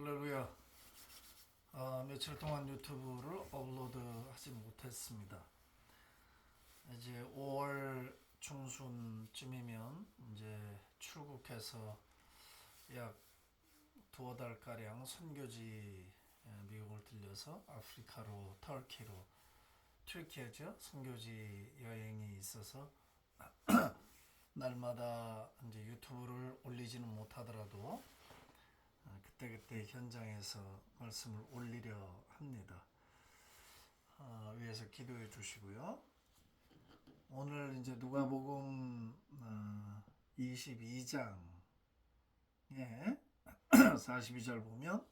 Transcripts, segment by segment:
할렐루야. 며칠 동안 유튜브를 업로드하지 못했습니다. 이제 5월 중순쯤이면 이제 출국해서 약 두어 달가량 선교지 미국을 들려서 아프리카로 터키죠. 선교지 여행이 있어서 날마다 이제 유튜브를 올리지는 못하더라도 그때그때 현장에서 말씀을 올리려 합니다. 위에서 기도해 주시고요. 오늘 이제 누가복음 22장에 42절 보면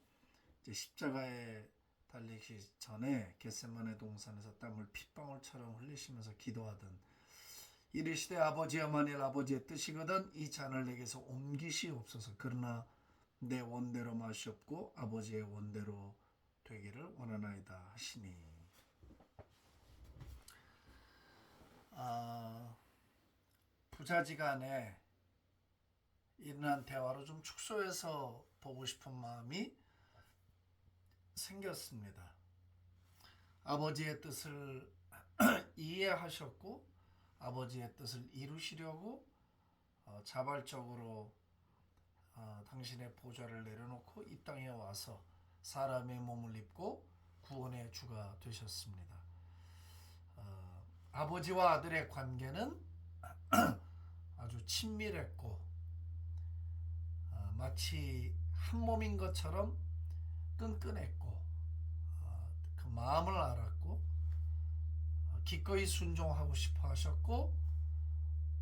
이제 십자가에 달리기 전에 겟세마네 동산에서 땀을 핏방울처럼 흘리시면서 기도하던 이르시되 아버지여 만일 아버지의 뜻이거든 이 잔을 내게서 옮기시옵소서. 그러나 내 원대로 마시옵고 아버지의 원대로 되기를 원하나이다 하시니. 부자지간에 일어난 대화로 좀 축소해서 보고 싶은 마음이 생겼습니다. 아버지의 뜻을 이해하셨고 아버지의 뜻을 이루시려고 자발적으로 당신의 보좌를 내려놓고 이 땅에 와서 사람의 몸을 입고 구원의 주가 되셨습니다. 아버지와 아들의 관계는 아주 친밀했고 마치 한 몸인 것처럼 끈끈했고 그 마음을 알았고 기꺼이 순종하고 싶어 하셨고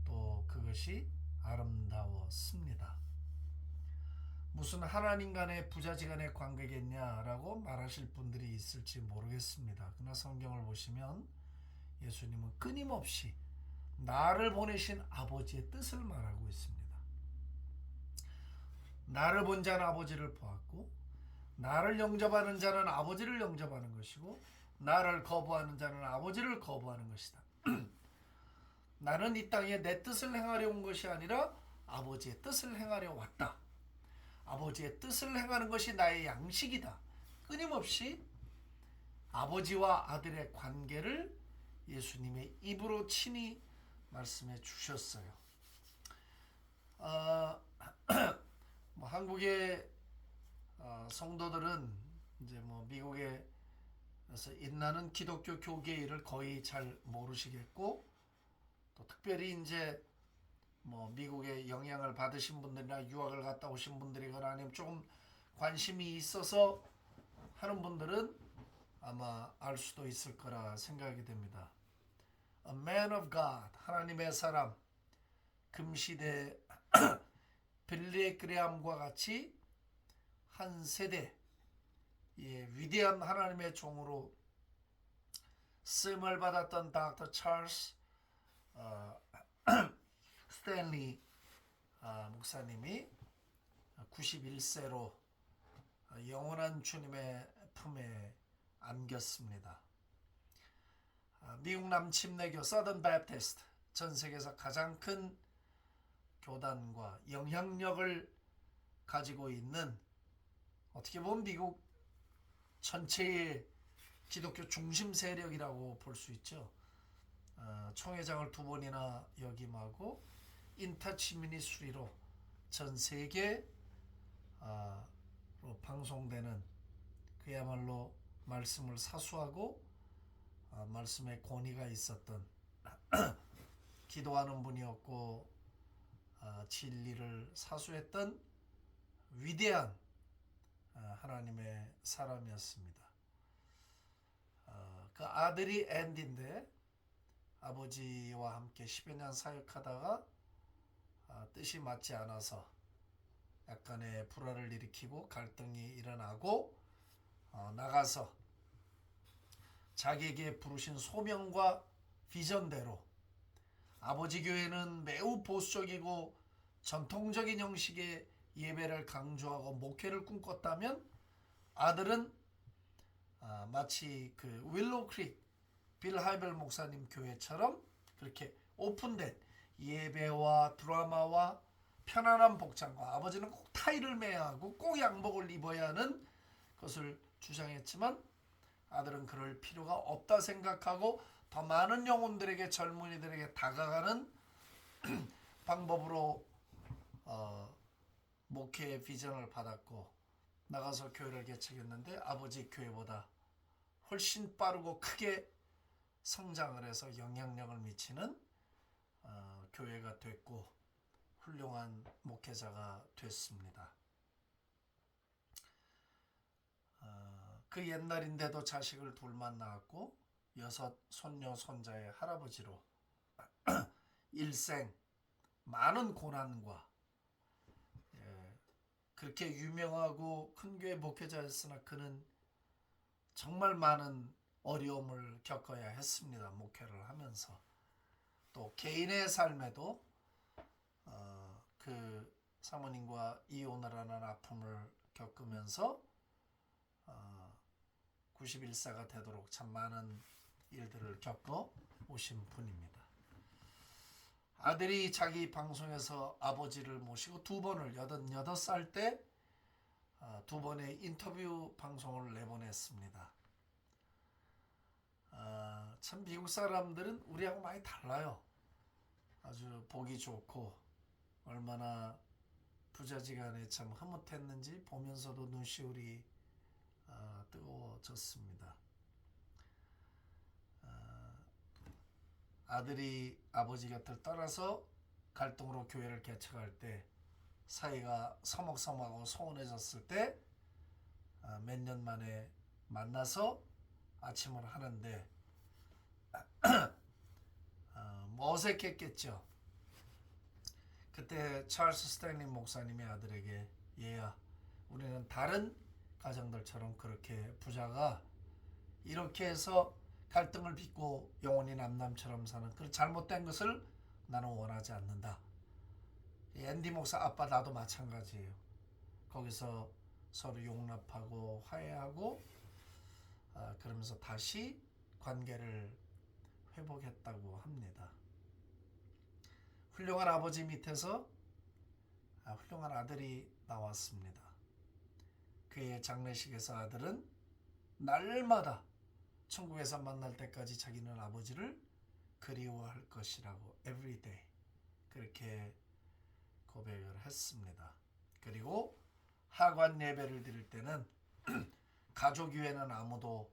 또 그것이 아름다웠습니다. 무슨 하나님 간의 부자지간의 관계겠냐라고 말하실 분들이 있을지 모르겠습니다. 그러나 성경을 보시면 예수님은 끊임없이 나를 보내신 아버지의 뜻을 말하고 있습니다. 나를 본 자는 아버지를 보았고 나를 영접하는 자는 아버지를 영접하는 것이고 나를 거부하는 자는 아버지를 거부하는 것이다. 나는 이 땅에 내 뜻을 행하려 온 것이 아니라 아버지의 뜻을 행하려 왔다. 아버지의 뜻을 행하는 것이 나의 양식이다. 끊임없이 아버지와 아들의 관계를 예수님의 입으로 친히 말씀해 주셨어요. 한국의 성도들은 이제 미국에서 있나는 기독교 교계일을 거의 잘 모르시겠고 또 특별히 이제 미국에 영향을 받으신 분들이나 유학을 갔다 오신 분들이거나 아니면 조금 관심이 있어서 하는 분들은 아마 알 수도 있을 거라 생각이 됩니다. A man of God, 하나님의 사람, 금시대 빌리 그레함과 같이 한 세대 위대한 하나님의 종으로 쓰임을 받았던 닥터 찰스 스탠리 목사님이 91세로 영원한 주님의 품에 안겼습니다. 미국 남침례교 서던 베프티스트 전 세계에서 가장 큰 교단과 영향력을 가지고 있는 어떻게 보면 미국 전체의 기독교 중심 세력이라고 볼 수 있죠. 총회장을 2번이나 역임하고 인터치 미니스트리로 전 세계로 방송되는 그야말로 말씀을 사수하고 말씀의 권위가 있었던 기도하는 분이었고 진리를 사수했던 위대한 하나님의 사람이었습니다. 그 아들이 앤디인데 아버지와 함께 10여 년 사역하다가 뜻이 맞지 않아서 약간의 불화를 일으키고 갈등이 일어나고 나가서 자기에게 부르신 소명과 비전대로 아버지 교회는 매우 보수적이고 전통적인 형식의 예배를 강조하고 목회를 꿈꿨다면 아들은 마치 그 윌로우 크릭 빌 하이벨 목사님 교회처럼 그렇게 오픈된 예배와 드라마와 편안한 복장과 아버지는 꼭 타이를 매야 하고 꼭 양복을 입어야 하는 것을 주장했지만 아들은 그럴 필요가 없다 생각하고 더 많은 영혼들에게 젊은이들에게 다가가는 방법으로 목회의 비전을 받았고 나가서 교회를 개척했는데 아버지 교회보다 훨씬 빠르고 크게 성장을 해서 영향력을 미치는 교회가 됐고 훌륭한 목회자가 됐습니다. 그 옛날인데도 자식을 둘만 낳았고 6 손녀 손자의 할아버지로 일생 많은 고난과 그렇게 유명하고 큰 교회 목회자였으나 그는 정말 많은 어려움을 겪어야 했습니다. 목회를 하면서 또 개인의 삶에도 그 사모님과 이혼을 하는 아픔을 겪으면서 91세가 되도록 참 많은 일들을 겪어 오신 분입니다. 아들이 자기 방송에서 아버지를 모시고 2번을 88살 때 2번의 인터뷰 방송을 내보냈습니다. 참 미국 사람들은 우리하고 많이 달라요. 아주 보기 좋고 얼마나 부자지간에 참 흐뭇했는지 보면서도 눈시울이 뜨거워졌습니다. 아들이 아버지 곁을 떠나서 갈등으로 교회를 개척할 때 사이가 서먹서먹하고 소원해졌을 때 몇 년 만에 만나서 아침을 하는데 뭐 어색했겠죠. 그때 찰스 스탠리 목사님이 아들에게 얘야 우리는 다른 가정들처럼 그렇게 부자가 이렇게 해서 갈등을 빚고 영원히 남남처럼 사는 그런 잘못된 것을 나는 원하지 않는다. 앤디 목사 아빠 나도 마찬가지예요. 거기서 서로 용납하고 화해하고 그러면서 다시 관계를 회복했다고 합니다. 훌륭한 아버지 밑에서 훌륭한 아들이 나왔습니다. 그의 장례식에서 아들은 날마다 천국에서 만날 때까지 자기는 아버지를 그리워할 것이라고 everyday 그렇게 고백을 했습니다. 그리고 하관 예배를 드릴 때는 가족위에는 아무도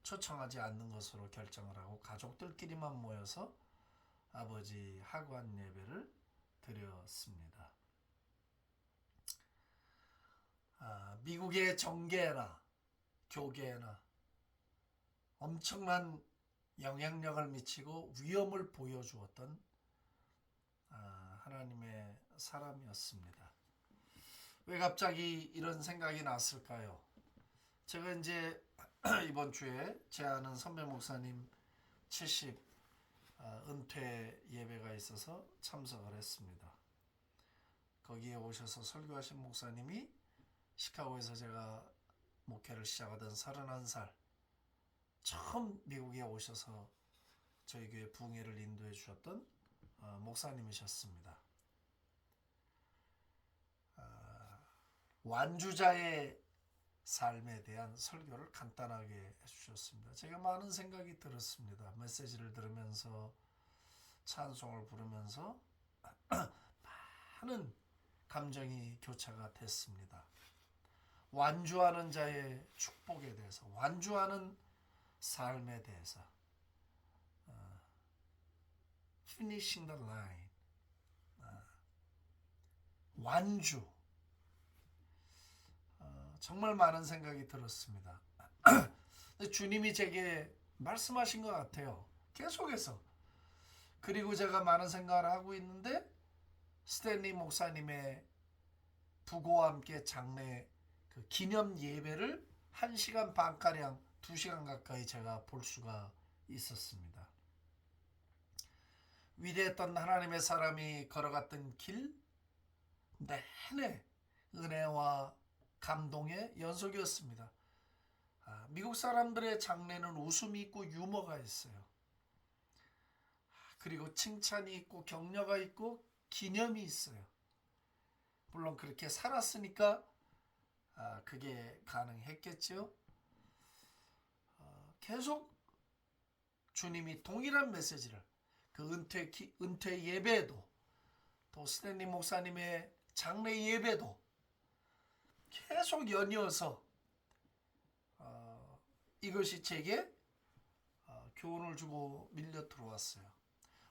초청하지 않는 것으로 결정을 하고 가족들끼리만 모여서 아버지 하관 예배를 드렸습니다. 미국의 정계나 교계나 엄청난 영향력을 미치고 위엄을 보여주었던 하나님의 사람이었습니다. 왜 갑자기 이런 생각이 났을까요? 제가 이제 이번 주에 제 아는 선배 목사님 70 은퇴 예배가 있어서 참석을 했습니다. 거기에 오셔서 설교하신 목사님이 시카고에서 제가 목회를 시작하던 31살 처음 미국에 오셔서 저희 교회 부흥회를 인도해 주셨던 목사님이셨습니다. 완주자의 삶에 대한 설교를 간단하게 해주셨습니다. 제가 많은 생각이 들었습니다. 메시지를 들으면서 찬송을 부르면서 많은 감정이 교차가 됐습니다. 완주하는 자의 축복에 대해서, 완주하는 삶에 대해서, finishing the line, 완주. 정말 많은 생각이 들었습니다. 주님이 제게 말씀하신 것 같아요. 계속해서. 그리고 제가 많은 생각을 하고 있는데 스탠리 목사님의 부고와 함께 장례 그 기념 예배를 1시간 반가량 2시간 가까이 제가 볼 수가 있었습니다. 위대했던 하나님의 사람이 걸어갔던 길 내내 은혜와 감동의 연속이었습니다. 미국 사람들의 장례는 웃음이 있고 유머가 있어요. 그리고 칭찬이 있고 격려가 있고 기념이 있어요. 물론 그렇게 살았으니까 그게 가능했겠죠. 계속 주님이 동일한 메시지를 그 은퇴 예배에도, 또 스탠리 목사님의 장례 예배도 계속 연이어서 이것이 제게 교훈을 주고 밀려 들어왔어요.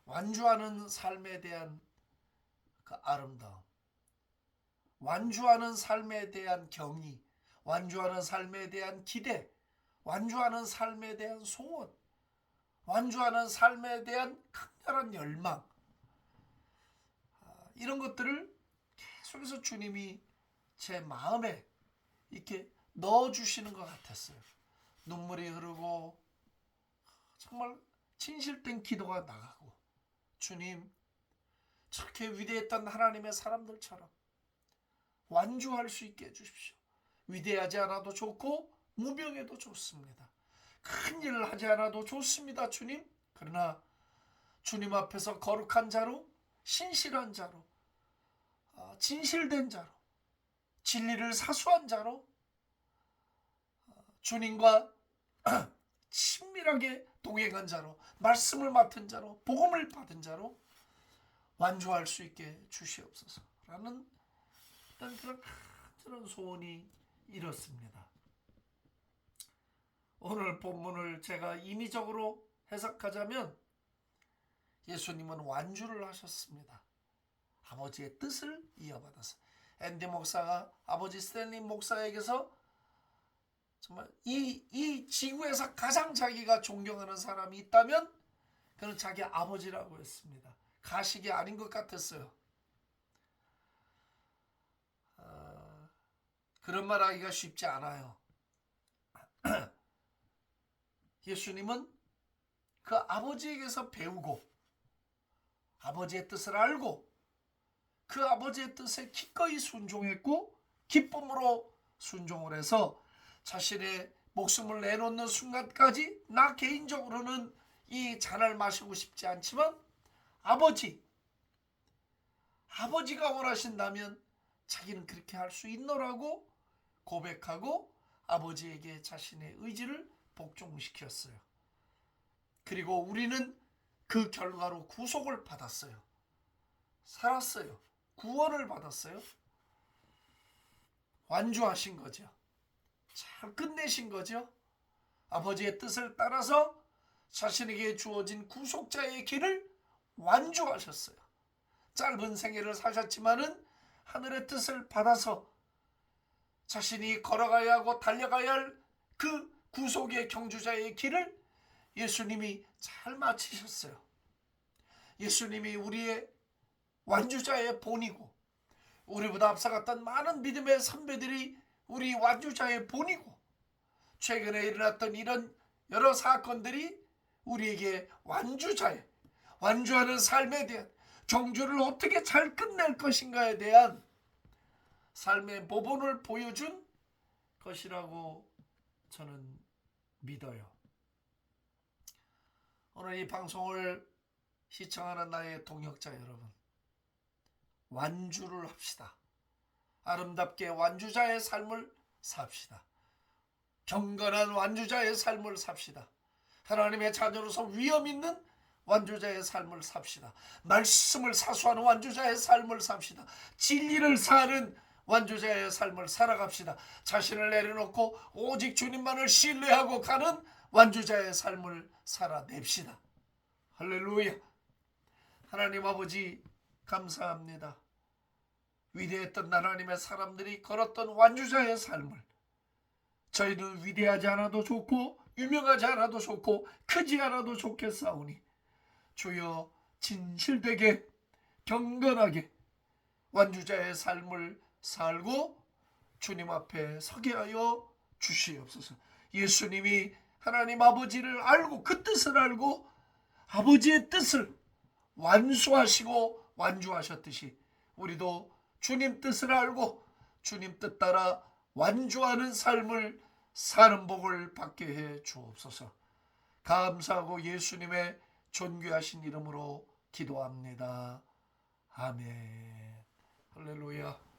완주하는 삶에 대한 그 아름다움, 완주하는 삶에 대한 경의, 완주하는 삶에 대한 기대, 완주하는 삶에 대한 소원, 완주하는 삶에 대한 강렬한 열망, 이런 것들을 계속해서 주님이 제 마음에 이렇게 넣어주시는 것 같았어요. 눈물이 흐르고 정말 진실된 기도가 나가고, 주님, 저렇게 위대했던 하나님의 사람들처럼 완주할 수 있게 해주십시오. 위대하지 않아도 좋고 무명해도 좋습니다. 큰 일을 하지 않아도 좋습니다, 주님. 그러나 주님 앞에서 거룩한 자로, 신실한 자로, 진실된 자로, 진리를 사수한 자로, 주님과 친밀하게 동행한 자로, 말씀을 맡은 자로, 복음을 받은 자로 완주할 수 있게 주시옵소서라는 그런 소원이 이렇습니다. 오늘 본문을 제가 임의적으로 해석하자면, 예수님은 완주를 하셨습니다. 아버지의 뜻을 이어받아서. 앤디 목사가 아버지 스탠리 목사에게서 정말 이 지구에서 가장 자기가 존경하는 사람이 있다면 그는 자기 아버지라고 했습니다. 가식이 아닌 것 같았어요. 그런 말 하기가 쉽지 않아요. 예수님은 그 아버지에게서 배우고, 아버지의 뜻을 알고, 그 아버지의 뜻에 기꺼이 순종했고, 기쁨으로 순종을 해서 자신의 목숨을 내놓는 순간까지, 나 개인적으로는 이 잔을 마시고 싶지 않지만 아버지가 원하신다면 자기는 그렇게 할 수 있노라고 고백하고 아버지에게 자신의 의지를 복종시켰어요. 그리고 우리는 그 결과로 구속을 받았어요. 살았어요. 구원을 받았어요. 완주하신 거죠. 잘 끝내신 거죠. 아버지의 뜻을 따라서 자신에게 주어진 구속자의 길을 완주하셨어요. 짧은 생애를 사셨지만은 하늘의 뜻을 받아서 자신이 걸어가야 하고 달려가야 할 그 구속의 경주자의 길을 예수님이 잘 마치셨어요. 예수님이 우리의 완주자의 본이고, 우리보다 앞서갔던 많은 믿음의 선배들이 우리 완주자의 본이고, 최근에 일어났던 이런 여러 사건들이 우리에게 완주하는 삶에 대한, 경주를 어떻게 잘 끝낼 것인가에 대한 삶의 모본을 보여준 것이라고 저는 믿어요. 오늘 이 방송을 시청하는 나의 동역자 여러분, 완주를 합시다. 아름답게 완주자의 삶을 삽시다. 경건한 완주자의 삶을 삽시다. 하나님의 자녀로서 위엄 있는 완주자의 삶을 삽시다. 말씀을 사수하는 완주자의 삶을 삽시다. 진리를 사는 완주자의 삶을 살아갑시다. 자신을 내려놓고 오직 주님만을 신뢰하고 가는 완주자의 삶을 살아냅시다. 할렐루야. 하나님 아버지 감사합니다. 위대했던 하나님의 사람들이 걸었던 완주자의 삶을 저희는 위대하지 않아도 좋고 유명하지 않아도 좋고 크지 않아도 좋겠사오니 주여 진실되게 경건하게 완주자의 삶을 살고 주님 앞에 서게 하여 주시옵소서. 예수님이 하나님 아버지를 알고 그 뜻을 알고 아버지의 뜻을 완수하시고 완주하셨듯이 우리도 주님 뜻을 알고 주님 뜻 따라 완주하는 삶을 사는 복을 받게 해 주옵소서. 감사하고 예수님의 존귀하신 이름으로 기도합니다. 아멘. 할렐루야.